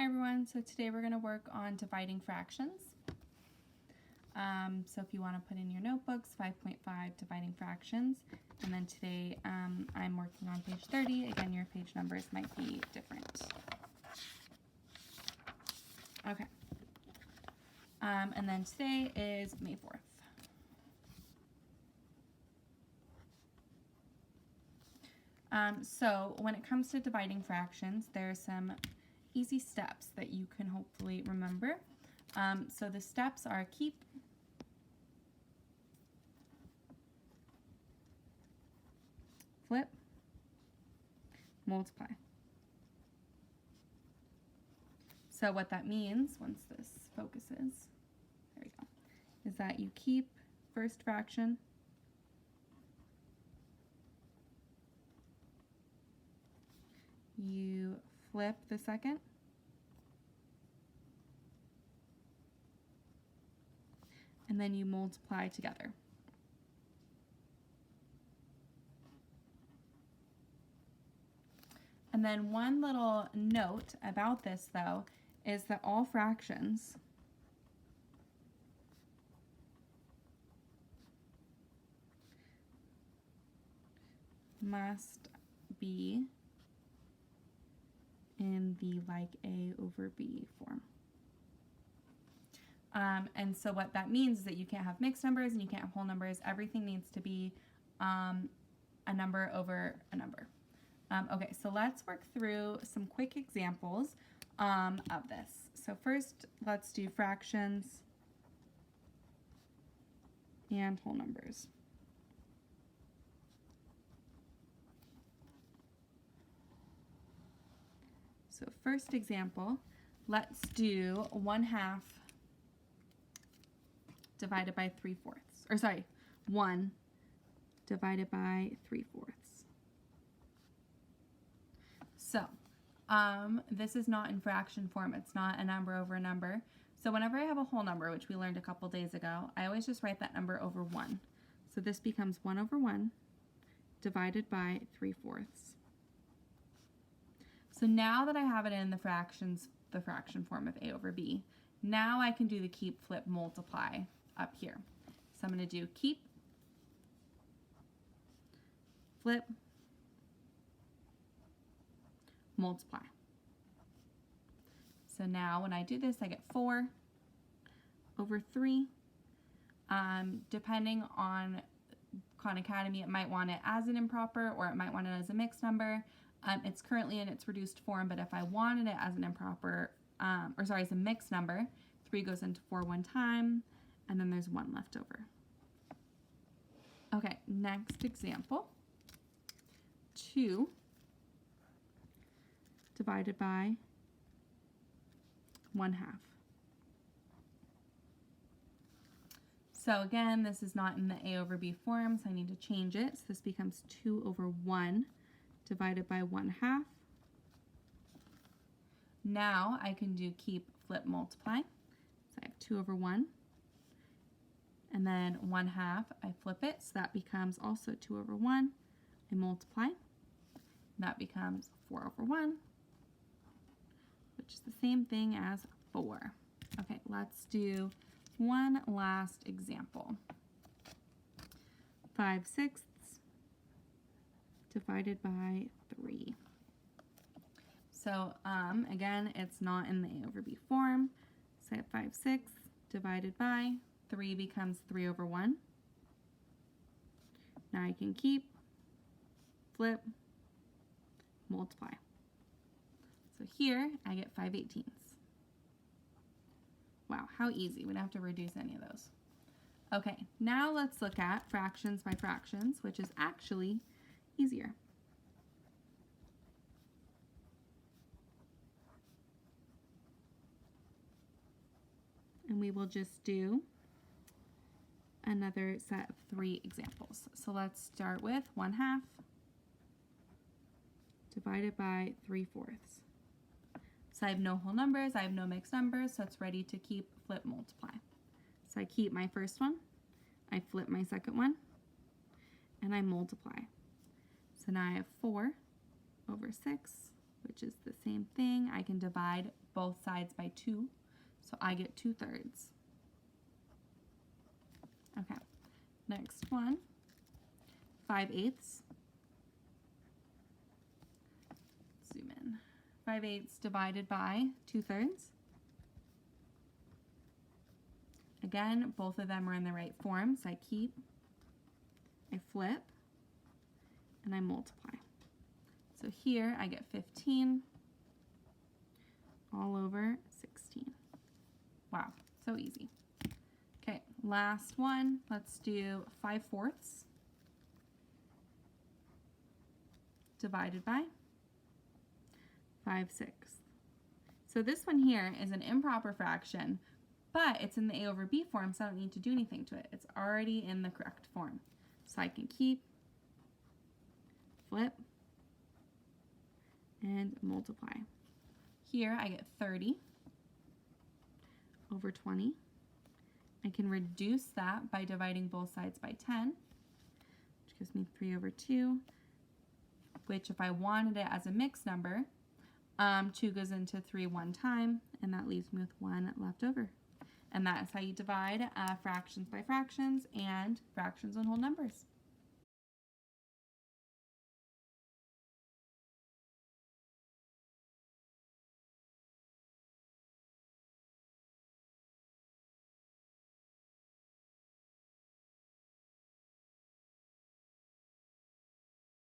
Hi everyone, so today we're going to work on dividing fractions. So if you want to put in your notebooks, 5.5 dividing fractions, and then today I'm working on page 30. Again, your page numbers might be different. Okay, and then today is May 4th. So when it comes to dividing fractions, there are some easy steps that you can hopefully remember. So the steps are keep, flip, multiply. So what that means, once this focuses, there we go, is that you keep first fraction, you flip the second, and then you multiply together. And then one little note about this, though, is that all fractions must be in the like A over B form. And so what that means is that you can't have mixed numbers and you can't have whole numbers. Everything needs to be a number over a number. Okay, so let's work through some quick examples of this. So first, let's do fractions and whole numbers. So first example, let's do 1/2 divided by 3/4. Or sorry, 1 divided by 3/4. So this is not in fraction form. It's not a number over a number. So whenever I have a whole number, which we learned a couple days ago, I always just write that number over 1. So this becomes 1 over 1 divided by 3/4. So now that I have it in the fraction form of A over B, now I can do the keep, flip, multiply up here. So I'm going to do keep, flip, multiply. So now when I do this, I get 4 over 3. Depending on Khan Academy, it might want it as an improper or it might want it as a mixed number. It's currently in its reduced form, but if I wanted it as an improper, as a mixed number, 3 goes into 4 one time, and then there's 1 left over. Okay, next example. 2 divided by 1/2. So again, this is not in the A over B form, so I need to change it. So this becomes 2 over 1 divided by 1/2. Now I can do keep, flip, multiply. So I have 2 over 1. And then 1/2, I flip it, so that becomes also 2 over 1. I multiply. That becomes 4 over 1, which is the same thing as 4. Okay, let's do one last example. 5/6 divided by 3. So again, it's not in the A over B form. So I have 5/6 divided by 3 becomes 3 over 1. Now I can keep, flip, multiply. So here I get 5/18. Wow, how easy. We don't have to reduce any of those. Okay, now let's look at fractions by fractions, which is actually easier. And we will just do another set of 3 examples. So let's start with 1/2 divided by 3/4. So I have no whole numbers, I have no mixed numbers, so it's ready to keep, flip, multiply. So I keep my first one, I flip my second one, and I multiply. So now I have 4 over 6 which is the same thing. I can divide both sides by 2, so I get 2/3. Okay, next one, 5/8. Zoom in. 5/8 divided by 2/3. Again, both of them are in the right form, so I keep, I flip, and I multiply. So here I get 15 all over 16. Wow, so easy. Okay, last one, let's do 5/4 divided by 5/6. So this one here is an improper fraction, but it's in the A over B form, so I don't need to do anything to it. It's already in the correct form. So I can keep, flip, and multiply. Here I get 30 over 20. I can reduce that by dividing both sides by 10, which gives me 3 over 2, which if I wanted it as a mixed number, 2 goes into 3 one time, and that leaves me with 1 left over. And that is how you divide fractions by fractions and fractions and whole numbers.